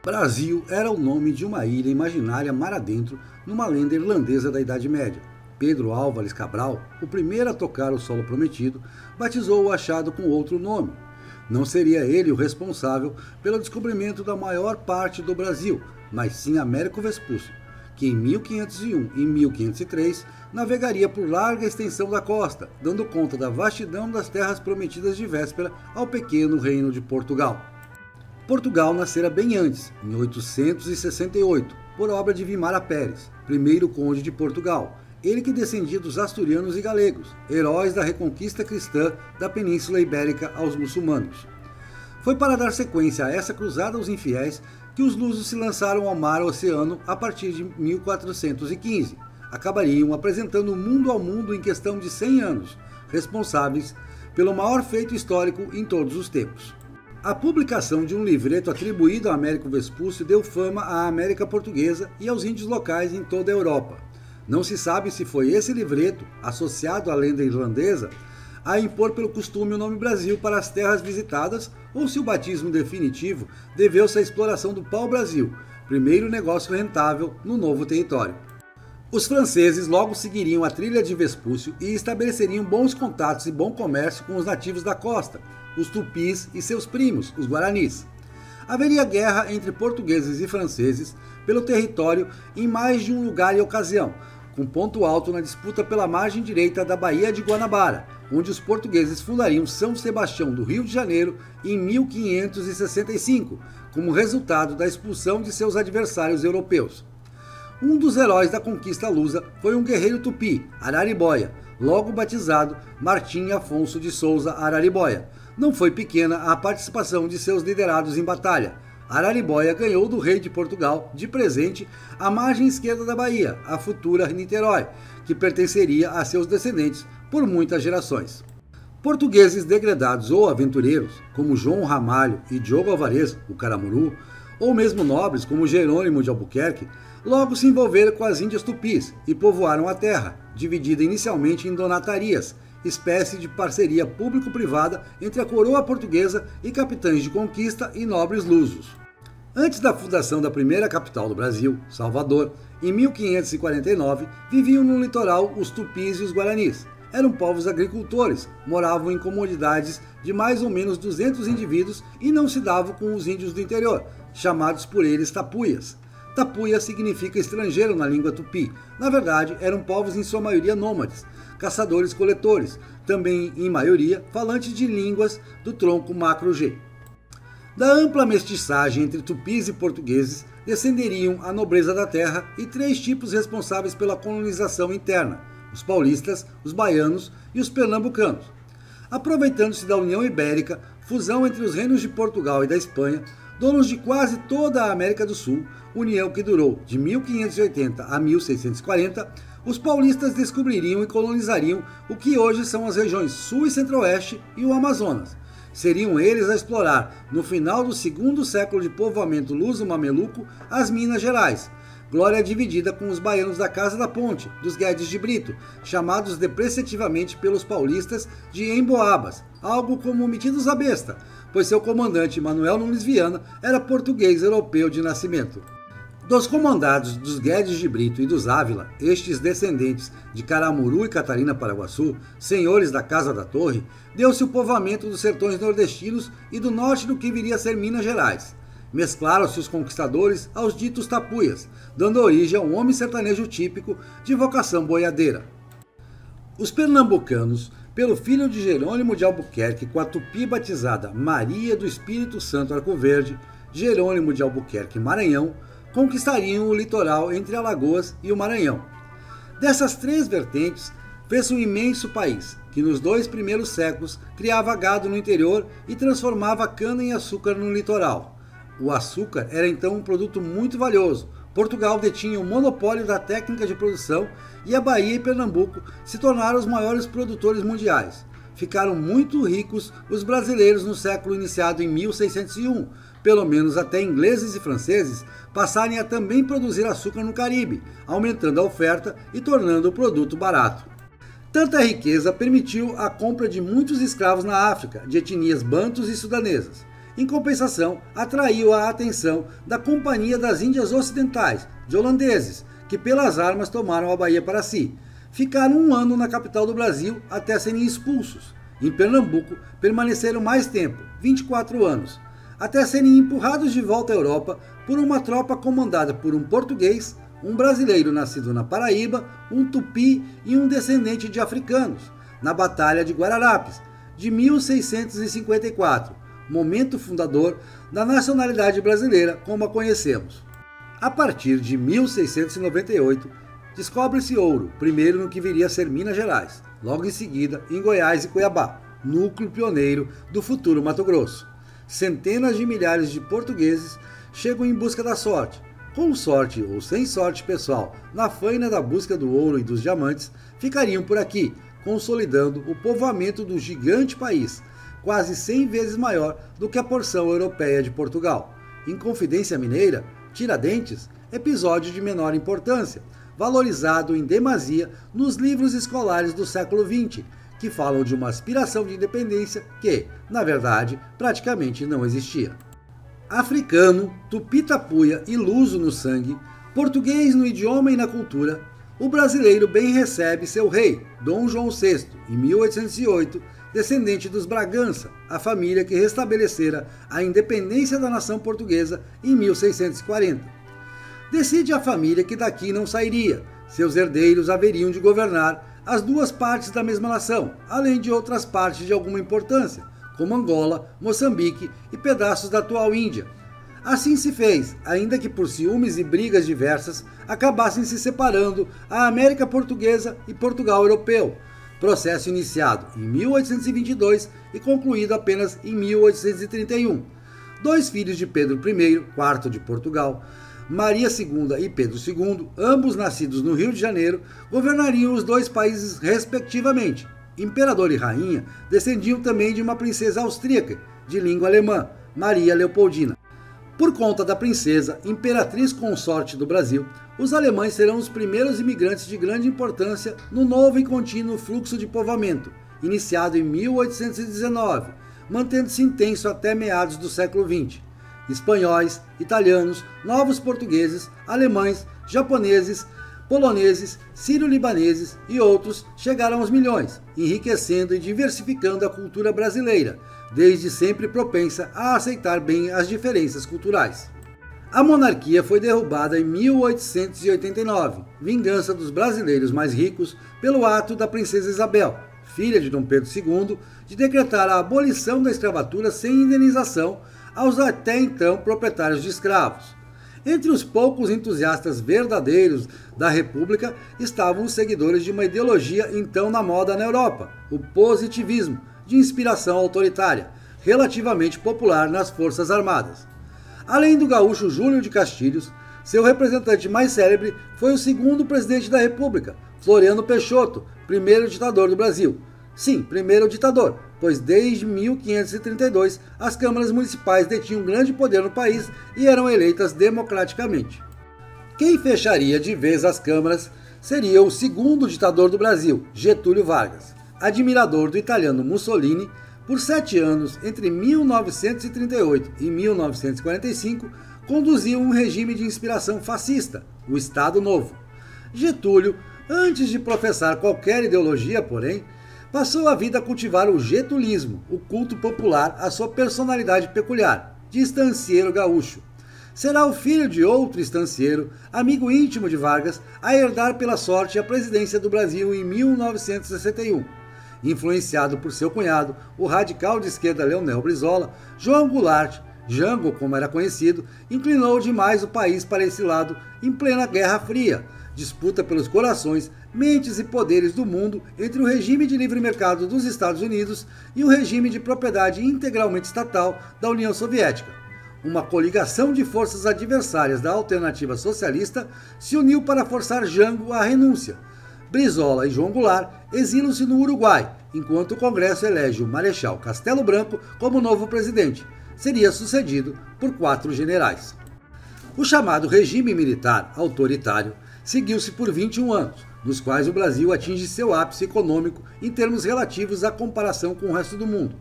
Brasil era o nome de uma ilha imaginária mar adentro numa lenda irlandesa da Idade Média. Pedro Álvares Cabral, o primeiro a tocar o solo prometido, batizou o achado com outro nome. Não seria ele o responsável pelo descobrimento da maior parte do Brasil, mas sim Américo Vespúcio, que em 1501 e 1503 navegaria por larga extensão da costa, dando conta da vastidão das terras prometidas de véspera ao pequeno reino de Portugal. Portugal nascera bem antes, em 868, por obra de Vimara Pérez, primeiro conde de Portugal, ele que descendia dos asturianos e galegos, heróis da reconquista cristã da Península Ibérica aos muçulmanos. Foi para dar sequência a essa cruzada aos infiéis que os lusos se lançaram ao mar-oceano a partir de 1415. Acabariam apresentando o mundo ao mundo em questão de 100 anos, responsáveis pelo maior feito histórico em todos os tempos. A publicação de um livreto atribuído a Américo Vespúcio deu fama à América Portuguesa e aos índios locais em toda a Europa. Não se sabe se foi esse livreto, associado à lenda irlandesa, a impor pelo costume o nome Brasil para as terras visitadas ou se o batismo definitivo deveu-se à exploração do pau-brasil, primeiro negócio rentável no novo território. Os franceses logo seguiriam a trilha de Vespúcio e estabeleceriam bons contatos e bom comércio com os nativos da costa, os tupis e seus primos, os guaranis. Haveria guerra entre portugueses e franceses pelo território em mais de um lugar e ocasião, com ponto alto na disputa pela margem direita da Baía de Guanabara, onde os portugueses fundariam São Sebastião do Rio de Janeiro em 1565, como resultado da expulsão de seus adversários europeus. Um dos heróis da conquista lusa foi um guerreiro tupi, Araribóia, logo batizado Martim Afonso de Souza Araribóia. Não foi pequena a participação de seus liderados em batalha. Araribóia ganhou do rei de Portugal, de presente, a margem esquerda da Bahia, a futura Niterói, que pertenceria a seus descendentes por muitas gerações. Portugueses degredados ou aventureiros, como João Ramalho e Diogo Alvarez, o Caramuru, ou mesmo nobres como Jerônimo de Albuquerque, logo se envolveram com as índias tupis e povoaram a terra, dividida inicialmente em donatarias, espécie de parceria público-privada entre a coroa portuguesa e capitães de conquista e nobres lusos. Antes da fundação da primeira capital do Brasil, Salvador, em 1549, viviam no litoral os tupis e os guaranis. Eram povos agricultores, moravam em comunidades de mais ou menos 200 indivíduos e não se davam com os índios do interior, chamados por eles tapuias. Tapuia significa estrangeiro na língua tupi. Na verdade, eram povos em sua maioria nômades, caçadores-coletores, também em maioria falantes de línguas do tronco macro-G. Da ampla mestiçagem entre tupis e portugueses, descenderiam a nobreza da terra e três tipos responsáveis pela colonização interna: os paulistas, os baianos e os pernambucanos. Aproveitando-se da União Ibérica, fusão entre os reinos de Portugal e da Espanha, donos de quase toda a América do Sul, união que durou de 1580 a 1640, os paulistas descobririam e colonizariam o que hoje são as regiões Sul e Centro-Oeste e o Amazonas. Seriam eles a explorar, no final do segundo século de povoamento luso-mameluco, as Minas Gerais, glória dividida com os baianos da Casa da Ponte, dos Guedes de Brito, chamados depreciativamente pelos paulistas de Emboabas, algo como metidos à besta, pois seu comandante Manuel Nunes Viana era português europeu de nascimento. Dos comandados dos Guedes de Brito e dos Ávila, estes descendentes de Caramuru e Catarina Paraguaçu, senhores da Casa da Torre, deu-se o povoamento dos sertões nordestinos e do norte do que viria a ser Minas Gerais. Mesclaram-se os conquistadores aos ditos tapuias, dando origem a um homem sertanejo típico de vocação boiadeira. Os pernambucanos, pelo filho de Jerônimo de Albuquerque com a tupi batizada Maria do Espírito Santo Arcoverde, Jerônimo de Albuquerque Maranhão, conquistariam o litoral entre Alagoas e o Maranhão. Dessas três vertentes, fez um imenso país, que nos 2 primeiros séculos criava gado no interior e transformava cana em açúcar no litoral. O açúcar era então um produto muito valioso. Portugal detinha o monopólio da técnica de produção e a Bahia e Pernambuco se tornaram os maiores produtores mundiais. Ficaram muito ricos os brasileiros no século iniciado em 1601, pelo menos até ingleses e franceses passarem a também produzir açúcar no Caribe, aumentando a oferta e tornando o produto barato. Tanta riqueza permitiu a compra de muitos escravos na África, de etnias bantus e sudanesas. Em compensação, atraiu a atenção da Companhia das Índias Ocidentais, de holandeses, que pelas armas tomaram a Bahia para si. Ficaram 1 ano na capital do Brasil até serem expulsos. Em Pernambuco, permaneceram mais tempo, 24 anos, até serem empurrados de volta à Europa por uma tropa comandada por um português, um brasileiro nascido na Paraíba, um tupi e um descendente de africanos, na Batalha de Guararapes, de 1654, momento fundador da nacionalidade brasileira como a conhecemos. A partir de 1698, descobre-se ouro, primeiro no que viria a ser Minas Gerais, logo em seguida em Goiás e Cuiabá, núcleo pioneiro do futuro Mato Grosso. Centenas de milhares de portugueses chegam em busca da sorte. Com sorte ou sem sorte pessoal, na faina da busca do ouro e dos diamantes, ficariam por aqui, consolidando o povoamento do gigante país, quase 100 vezes maior do que a porção europeia de Portugal. Inconfidência Mineira, Tiradentes, episódio de menor importância, valorizado em demasia nos livros escolares do século XX, que falam de uma aspiração de independência que, na verdade, praticamente não existia. Africano, tupi-tapuia e luso no sangue, português no idioma e na cultura, o brasileiro bem recebe seu rei, Dom João VI, em 1808, descendente dos Bragança, a família que restabelecera a independência da nação portuguesa em 1640. Decide a família que daqui não sairia, seus herdeiros haveriam de governar as duas partes da mesma nação, além de outras partes de alguma importância, como Angola, Moçambique e pedaços da atual Índia. Assim se fez, ainda que por ciúmes e brigas diversas acabassem se separando a América Portuguesa e Portugal Europeu, processo iniciado em 1822 e concluído apenas em 1831. Dois filhos de Pedro I, quarto de Portugal, Maria II e Pedro II, ambos nascidos no Rio de Janeiro, governariam os dois países respectivamente. Imperador e rainha descendiam também de uma princesa austríaca, de língua alemã, Maria Leopoldina. Por conta da princesa, imperatriz consorte do Brasil, os alemães serão os primeiros imigrantes de grande importância no novo e contínuo fluxo de povoamento, iniciado em 1819, mantendo-se intenso até meados do século XX. Espanhóis, italianos, novos portugueses, alemães, japoneses, poloneses, sírio-libaneses e outros chegaram aos milhões, enriquecendo e diversificando a cultura brasileira, desde sempre propensa a aceitar bem as diferenças culturais. A monarquia foi derrubada em 1889, vingança dos brasileiros mais ricos pelo ato da princesa Isabel, filha de Dom Pedro II, de decretar a abolição da escravatura sem indenização aos até então proprietários de escravos. Entre os poucos entusiastas verdadeiros da República estavam os seguidores de uma ideologia então na moda na Europa, o positivismo, de inspiração autoritária, relativamente popular nas Forças Armadas. Além do gaúcho Júlio de Castilhos, seu representante mais célebre foi o segundo presidente da República, Floriano Peixoto, primeiro ditador do Brasil. Sim, primeiro ditador, pois desde 1532 as câmaras municipais detinham grande poder no país e eram eleitas democraticamente. Quem fecharia de vez as câmaras seria o segundo ditador do Brasil, Getúlio Vargas, admirador do italiano Mussolini. Por 7 anos, entre 1938 e 1945, conduziu um regime de inspiração fascista, o Estado Novo. Getúlio, antes de professar qualquer ideologia, porém, passou a vida a cultivar o getulismo, o culto popular à sua personalidade peculiar, de estancieiro gaúcho. Será o filho de outro estancieiro, amigo íntimo de Vargas, a herdar pela sorte a presidência do Brasil em 1961. Influenciado por seu cunhado, o radical de esquerda Leonel Brizola, João Goulart, Jango como era conhecido, inclinou demais o país para esse lado em plena Guerra Fria, disputa pelos corações, mentes e poderes do mundo entre o regime de livre mercado dos Estados Unidos e o regime de propriedade integralmente estatal da União Soviética. Uma coligação de forças adversárias da alternativa socialista se uniu para forçar Jango à renúncia. Brizola e João Goulart exilam-se no Uruguai, enquanto o Congresso elege o Marechal Castelo Branco como novo presidente. Seria sucedido por 4 generais. O chamado regime militar autoritário seguiu-se por 21 anos, nos quais o Brasil atinge seu ápice econômico em termos relativos à comparação com o resto do mundo.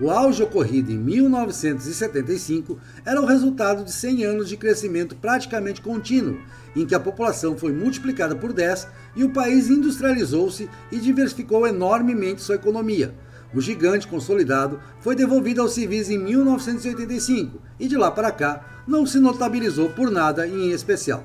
O auge ocorrido em 1975 era o resultado de 100 anos de crescimento praticamente contínuo, em que a população foi multiplicada por 10 e o país industrializou-se e diversificou enormemente sua economia. O gigante consolidado foi devolvido aos civis em 1985 e de lá para cá não se notabilizou por nada em especial.